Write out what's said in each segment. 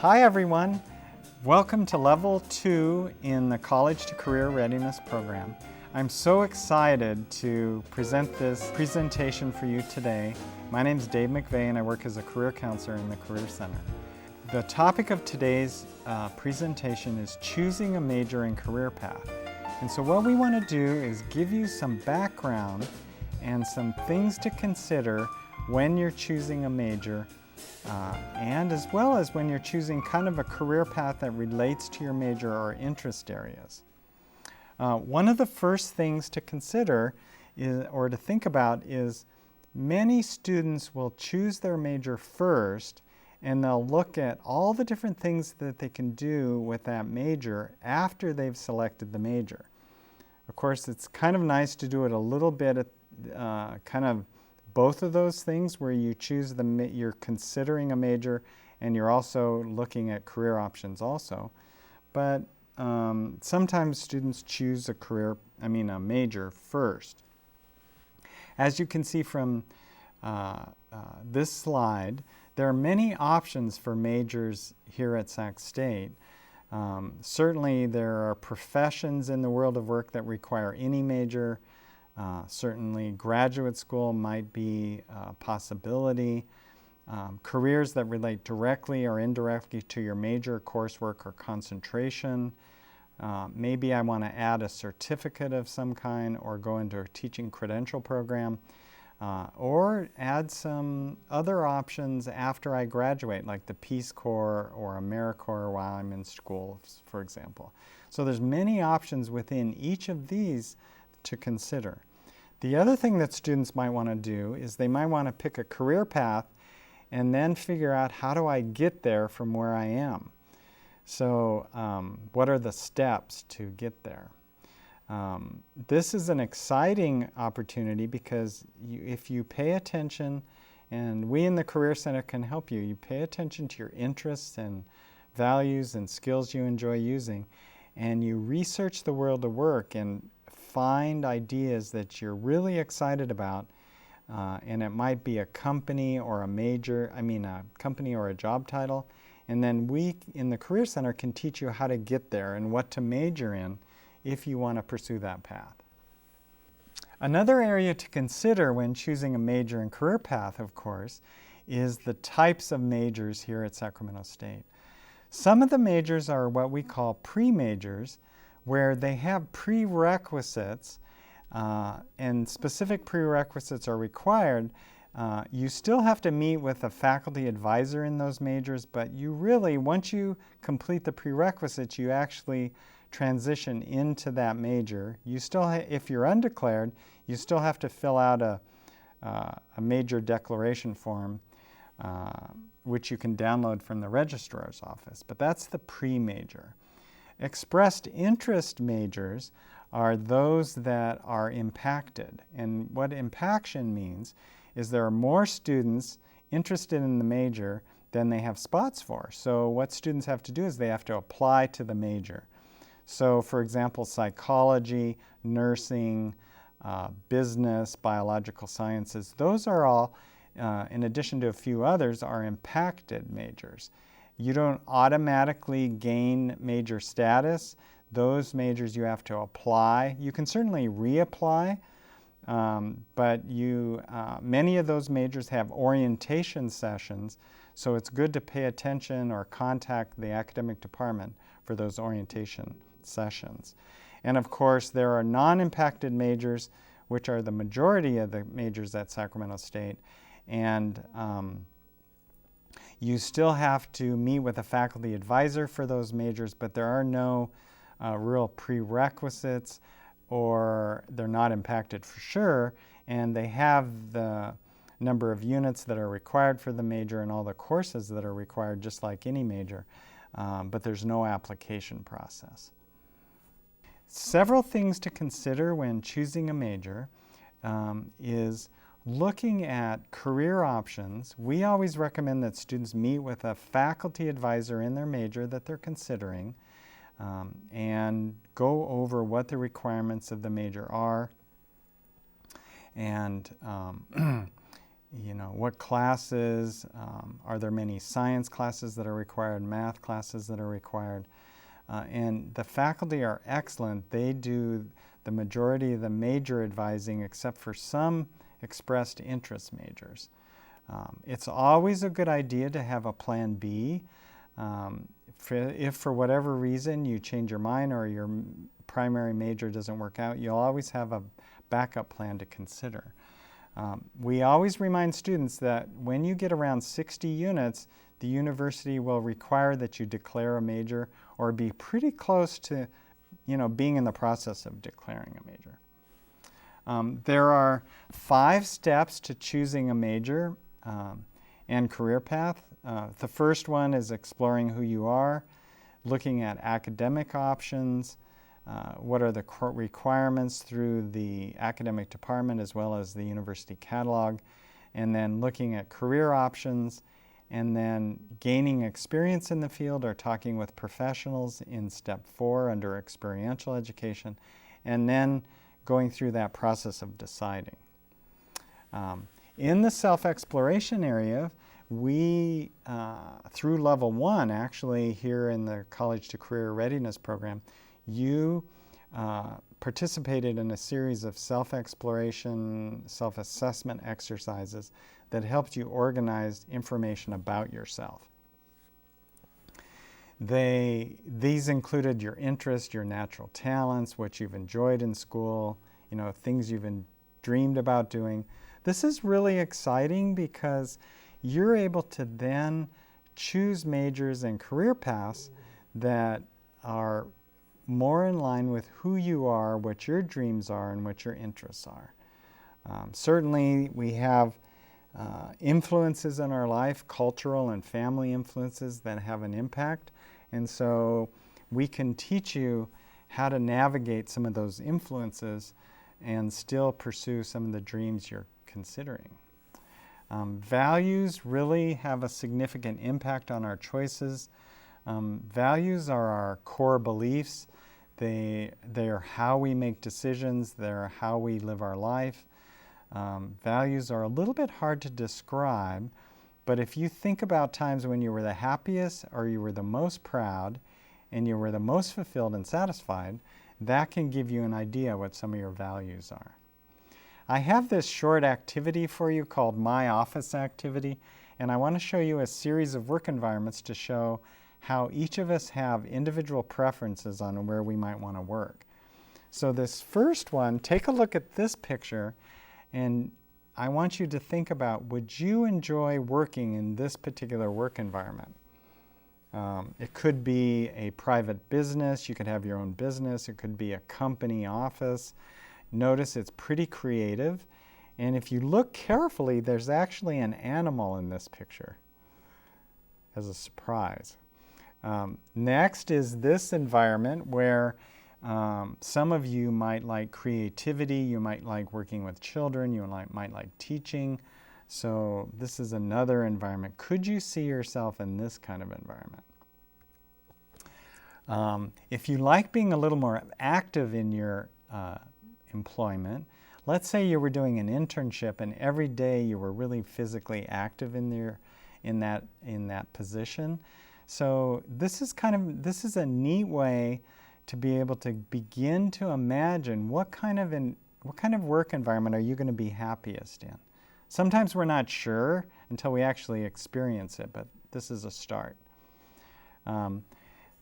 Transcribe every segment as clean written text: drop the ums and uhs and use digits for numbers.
Hi everyone, welcome to Level 2 in the College to Career Readiness program. I'm so excited to present this presentation for you today. My name is Dave McVeigh and I work as a career counselor in the Career Center. The topic of today's presentation is choosing a major and career path. And so what we want to do is give you some background and some things to consider when you're choosing a major and as well as when you're choosing kind of a career path that relates to your major or interest areas. One of the first things to consider or to think about is many students will choose their major first and they'll look at all the different things that they can do with that major after they've selected the major. Of course, it's kind of nice to do it a little bit at kind of both of those things where you choose you're considering a major and you're also looking at career options also. But sometimes students choose a major first. As you can see from this slide, there are many options for majors here at Sac State. Certainly there are professions in the world of work that require any major. Certainly graduate school might be a possibility. Careers that relate directly or indirectly to your major, coursework, or concentration. Maybe I want to add a certificate of some kind or go into a teaching credential program. Or add some other options after I graduate, like the Peace Corps or AmeriCorps while I'm in school, for example. So there's many options within each of these to consider. The other thing that students might want to do is they might want to pick a career path and then figure out how do I get there from where I am. So what are the steps to get there? This is an exciting opportunity because if you pay attention, and we in the Career Center can help you, you pay attention to your interests and values and skills you enjoy using, and you research the world of work and find ideas that you're really excited about, and it might be a company or a company or a job title, and then we in the Career Center can teach you how to get there and what to major in if you want to pursue that path. Another area to consider when choosing a major and career path, of course, is the types of majors here at Sacramento State. Some of the majors are what we call pre-majors, where they have prerequisites and specific prerequisites are required. You still have to meet with a faculty advisor in those majors, but you really, once you complete the prerequisites, you actually transition into that major. You still, if you're undeclared, you still have to fill out a major declaration form, which you can download from the registrar's office, but that's the pre-major. Expressed interest majors are those that are impacted, and what impaction means is there are more students interested in the major than they have spots for. So what students have to do is they have to apply to the major. So for example, psychology, nursing, business, biological sciences, those are all, in addition to a few others, are impacted majors. You don't automatically gain major status. Those majors you have to apply. You can certainly reapply, but many of those majors have orientation sessions, so it's good to pay attention or contact the academic department for those orientation sessions. And of course, there are non-impacted majors, which are the majority of the majors at Sacramento State, and you still have to meet with a faculty advisor for those majors, but there are no real prerequisites, or they're not impacted for sure, and they have the number of units that are required for the major and all the courses that are required just like any major, but there's no application process. Several things to consider when choosing a major is looking at career options. We always recommend that students meet with a faculty advisor in their major that they're considering and go over what the requirements of the major are. And what classes, are there many science classes that are required, math classes that are required. And the faculty are excellent. They do the majority of the major advising except for some expressed interest majors. It's always a good idea to have a plan B. If for whatever reason you change your mind or your primary major doesn't work out, you'll always have a backup plan to consider. We always remind students that when you get around 60 units, the university will require that you declare a major or be pretty close to being in the process of declaring a major. There are 5 steps to choosing a major and career path. The first one is exploring who you are, looking at academic options, what are the requirements through the academic department as well as the university catalog, and then looking at career options, and then gaining experience in the field or talking with professionals in step 4 under experiential education, and then going through that process of deciding. In the self-exploration area, we, through level 1, actually here in the College to Career Readiness program, you participated in a series of self-exploration, self-assessment exercises that helped you organize information about yourself. These included your interests, your natural talents, what you've enjoyed in school, things you've dreamed about doing. This is really exciting because you're able to then choose majors and career paths that are more in line with who you are, what your dreams are, and what your interests are. Certainly, we have influences in our life, cultural and family influences that have an impact. And so we can teach you how to navigate some of those influences and still pursue some of the dreams you're considering. Values really have a significant impact on our choices. Values are our core beliefs. They are how we make decisions. They're how we live our life. Values are a little bit hard to describe, but if you think about times when you were the happiest or you were the most proud and you were the most fulfilled and satisfied, that can give you an idea what some of your values are. I have this short activity for you called My Office Activity, and I want to show you a series of work environments to show how each of us have individual preferences on where we might want to work. So this first one, take a look at this picture, and I want you to think about, would you enjoy working in this particular work environment? It could be a private business, you could have your own business, it could be a company office. Notice it's pretty creative, and if you look carefully, there's actually an animal in this picture as a surprise. Next is this environment where some of you might like creativity, you might like working with children, you might like teaching. So this is another environment. Could you see yourself in this kind of environment? If you like being a little more active in your employment, let's say you were doing an internship and every day you were really physically active in that position. So this is a neat way to be able to begin to imagine what kind of work environment are you going to be happiest in. Sometimes we're not sure until we actually experience it, but this is a start.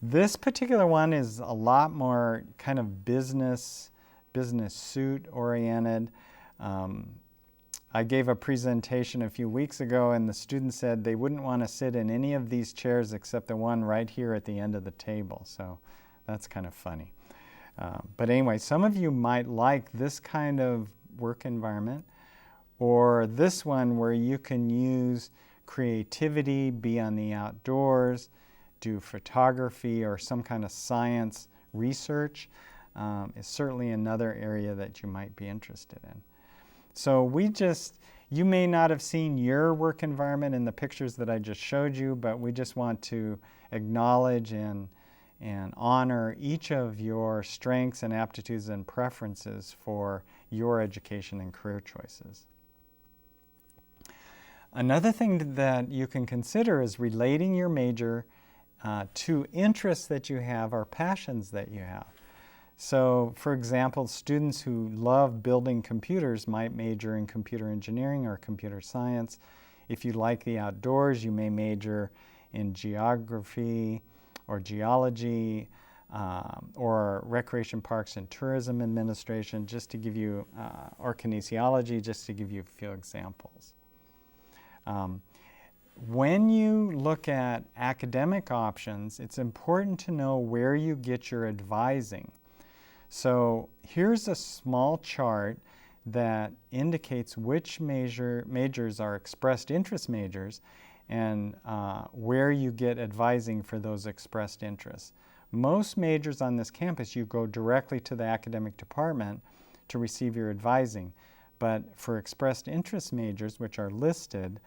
This particular one is a lot more kind of business suit oriented. I gave a presentation a few weeks ago and the students said they wouldn't want to sit in any of these chairs except the one right here at the end of the table. So that's kind of funny. But anyway, some of you might like this kind of work environment, or this one where you can use creativity, be on the outdoors, do photography or some kind of science research. Is certainly another area that you might be interested in. So you may not have seen your work environment in the pictures that I just showed you, but we just want to acknowledge and honor each of your strengths and aptitudes and preferences for your education and career choices. Another thing that you can consider is relating your major to interests that you have or passions that you have. So, for example, students who love building computers might major in computer engineering or computer science. If you like the outdoors, you may major in geography or geology or recreation parks and tourism administration, just to give you, or kinesiology, just to give you a few examples. When you look at academic options, it's important to know where you get your advising. So here's a small chart that indicates which majors are expressed interest majors and where you get advising for those expressed interests. Most majors on this campus, you go directly to the academic department to receive your advising. But for expressed interest majors, which are listed,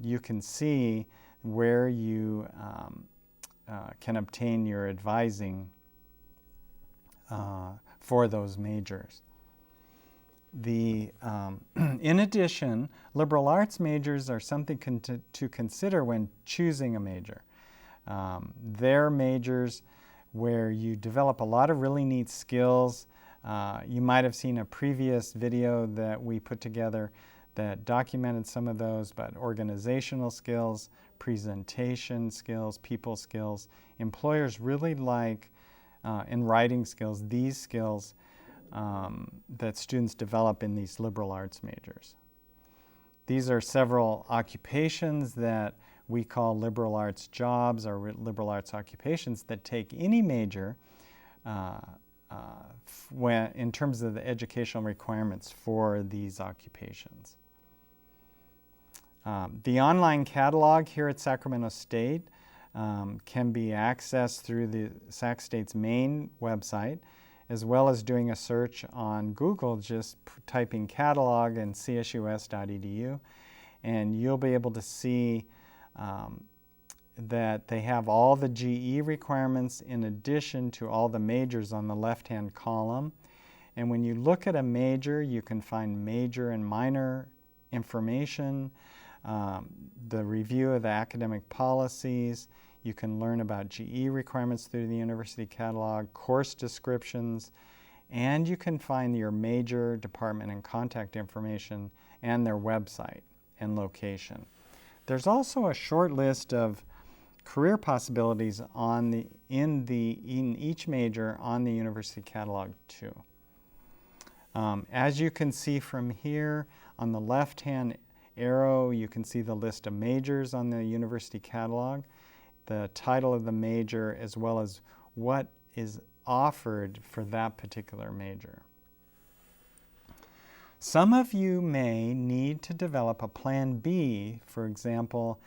you can see where you can obtain your advising for those majors. In addition, liberal arts majors are something to consider when choosing a major. They're majors where you develop a lot of really neat skills. You might have seen a previous video that we put together that documented some of those, but organizational skills, presentation skills, people skills. Employers really like, in writing skills, these skills that students develop in these liberal arts majors. These are several occupations that we call liberal arts jobs or liberal arts occupations that take any major in terms of the educational requirements for these occupations. The online catalog here at Sacramento State can be accessed through the Sac State's main website, as well as doing a search on Google, just typing catalog and csus.edu, and you'll be able to see that they have all the GE requirements in addition to all the majors on the left-hand column. And when you look at a major, you can find major and minor information, the review of the academic policies. You can learn about GE requirements through the university catalog, course descriptions, and you can find your major, department, and contact information and their website and location. There's also a short list of career possibilities in each major on the university catalog too. As you can see from here, on the left-hand arrow, you can see the list of majors on the university catalog, the title of the major, as well as what is offered for that particular major. Some of you may need to develop a plan B. For example,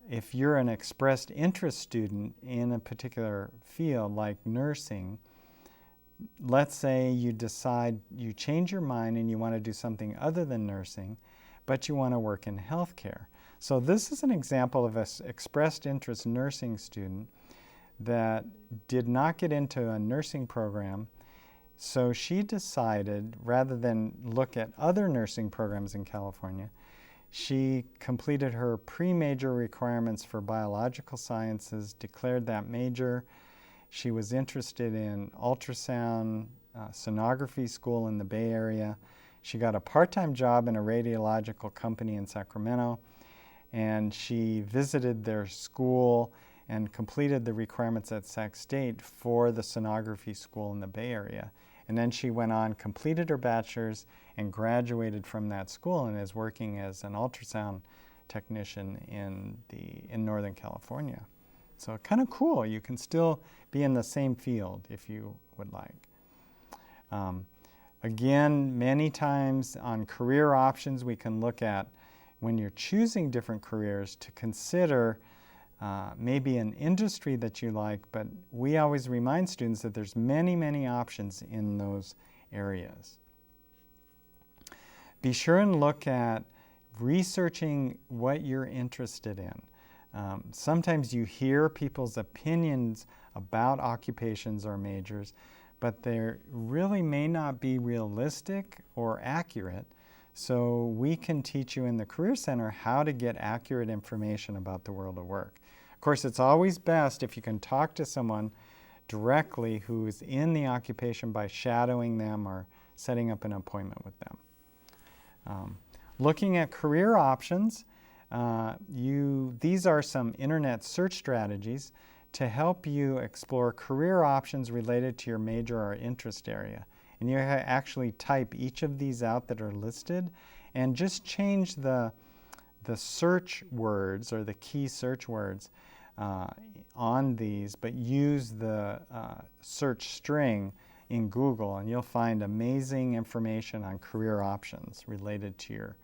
if you're an expressed interest student in a particular field like nursing, let's say you decide you change your mind and you want to do something other than nursing, but you want to work in healthcare. So this is an example of an expressed interest nursing student that did not get into a nursing program. So she decided, rather than look at other nursing programs in California, she completed her pre-major requirements for biological sciences, declared that major. She was interested in ultrasound sonography school in the Bay Area. She got a part-time job in a radiological company in Sacramento, and she visited their school and completed the requirements at Sac State for the sonography school in the Bay Area. And then she went on, completed her bachelor's, and graduated from that school and is working as an ultrasound technician in Northern California. So kind of cool. You can still be in the same field if you would like. Again, many times on career options, we can look at when you're choosing different careers to consider maybe an industry that you like, but we always remind students that there's many, many options in those areas. Be sure and look at researching what you're interested in. Sometimes you hear people's opinions about occupations or majors, but they really may not be realistic or accurate. So we can teach you in the Career Center how to get accurate information about the world of work. Of course, it's always best if you can talk to someone directly who's in the occupation by shadowing them or setting up an appointment with them. Looking at career options, these are some internet search strategies to help you explore career options related to your major or interest area. And you actually type each of these out that are listed and just change the search words or the key search words on these, but use the search string in Google, and you'll find amazing information on career options related to your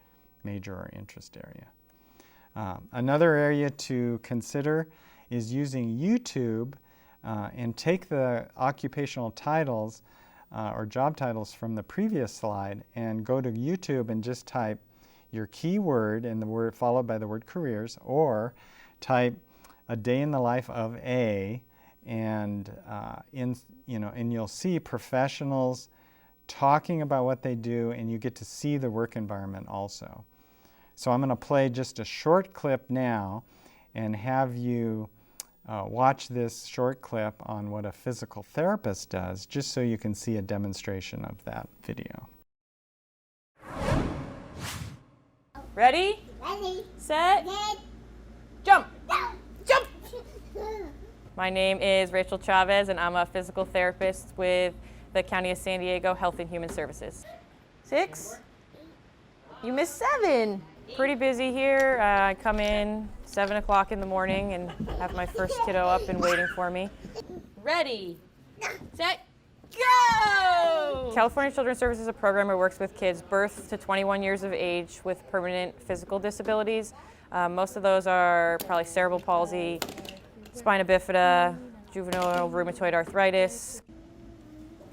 major or interest area. Another area to consider is using YouTube and take the occupational titles or job titles from the previous slide and go to YouTube and just type your keyword and the word followed by the word careers, or type a day in the life of a, and and you'll see professionals talking about what they do, and you get to see the work environment also. So I'm going to play just a short clip now and have you watch this short clip on what a physical therapist does, just so you can see a demonstration of that video. Ready? Ready, Set, set, jump! go. Jump! My name is Rachel Chavez, and I'm a physical therapist with the County of San Diego Health and Human Services. 6? You missed 7. Pretty busy here. I come in 7 o'clock in the morning and have my first kiddo up and waiting for me. Ready, set, go! California Children's Services is a program that works with kids birth to 21 years of age with permanent physical disabilities. Most of those are probably cerebral palsy, spina bifida, juvenile rheumatoid arthritis.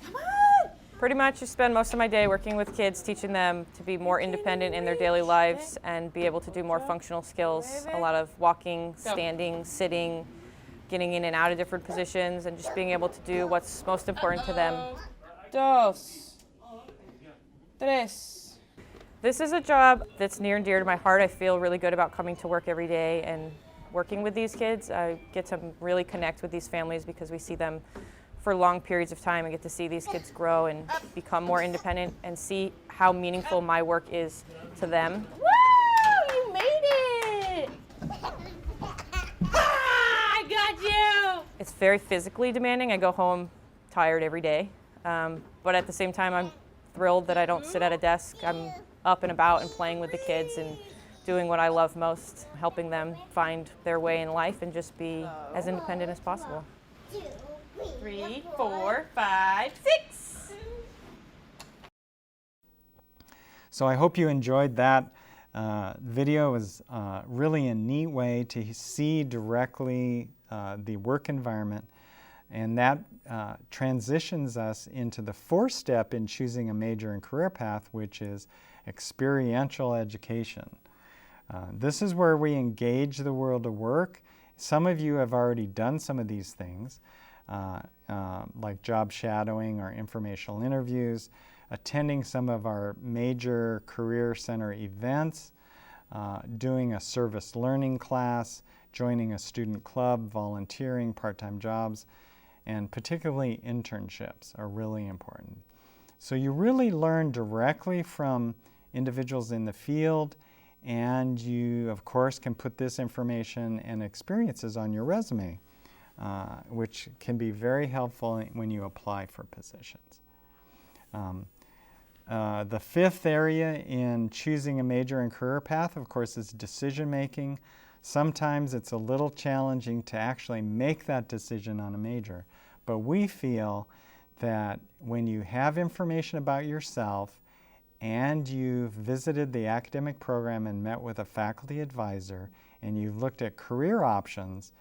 Come on! Pretty much I spend most of my day working with kids, teaching them to be more independent in their daily lives and be able to do more functional skills. A lot of walking, standing, sitting, getting in and out of different positions, and just being able to do what's most important to them. 2, 3. This is a job that's near and dear to my heart. I feel really good about coming to work every day and working with these kids. I get to really connect with these families because we see them for long periods of time and get to see these kids grow and become more independent and see how meaningful my work is to them. Woo! You made it! I got you! It's very physically demanding. I go home tired every day. But at the same time, I'm thrilled that I don't sit at a desk. I'm up and about and playing with the kids and doing what I love most, helping them find their way in life and just be as independent as possible. 3, 4, 5, 6. So I hope you enjoyed that video. It was really a neat way to see directly the work environment, and that transitions us into the 4th step in choosing a major and career path, which is experiential education. This is where we engage the world of work. Some of you have already done some of these things, like job shadowing or informational interviews, attending some of our major Career Center events, doing a service learning class, joining a student club, volunteering, part-time jobs, and particularly internships are really important. So you really learn directly from individuals in the field, and you, of course, can put this information and experiences on your resume, which can be very helpful when you apply for positions. The 5th area in choosing a major and career path, of course, is decision making. Sometimes it's a little challenging to actually make that decision on a major, but we feel that when you have information about yourself and you've visited the academic program and met with a faculty advisor and you've looked at career options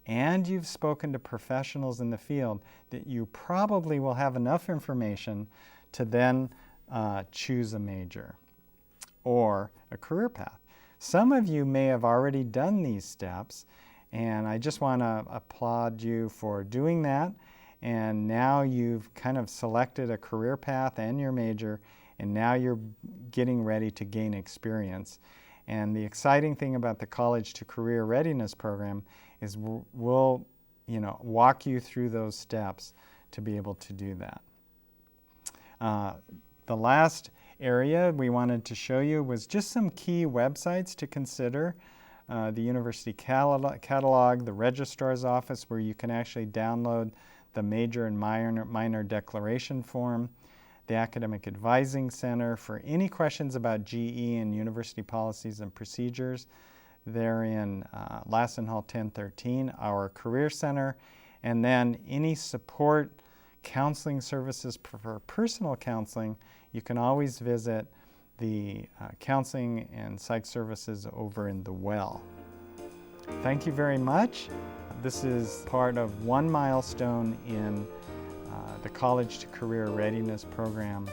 and you've spoken to professionals in the field, that you probably will have enough information to then choose a major or a career path. Some of you may have already done these steps, and I just want to applaud you for doing that. And now you've kind of selected a career path and your major, and now you're getting ready to gain experience. And the exciting thing about the College to Career Readiness program is we'll walk you through those steps to be able to do that. The last area we wanted to show you was just some key websites to consider. The University Catalog, the Registrar's Office, where you can actually download the major and minor declaration form, the Academic Advising Center for any questions about GE and university policies and procedures. They're in Lassen Hall 1013, our Career Center, and then any support counseling services for personal counseling, you can always visit the counseling and psych services over in the Well. Thank you very much. This is part of one milestone in the College to Career Readiness program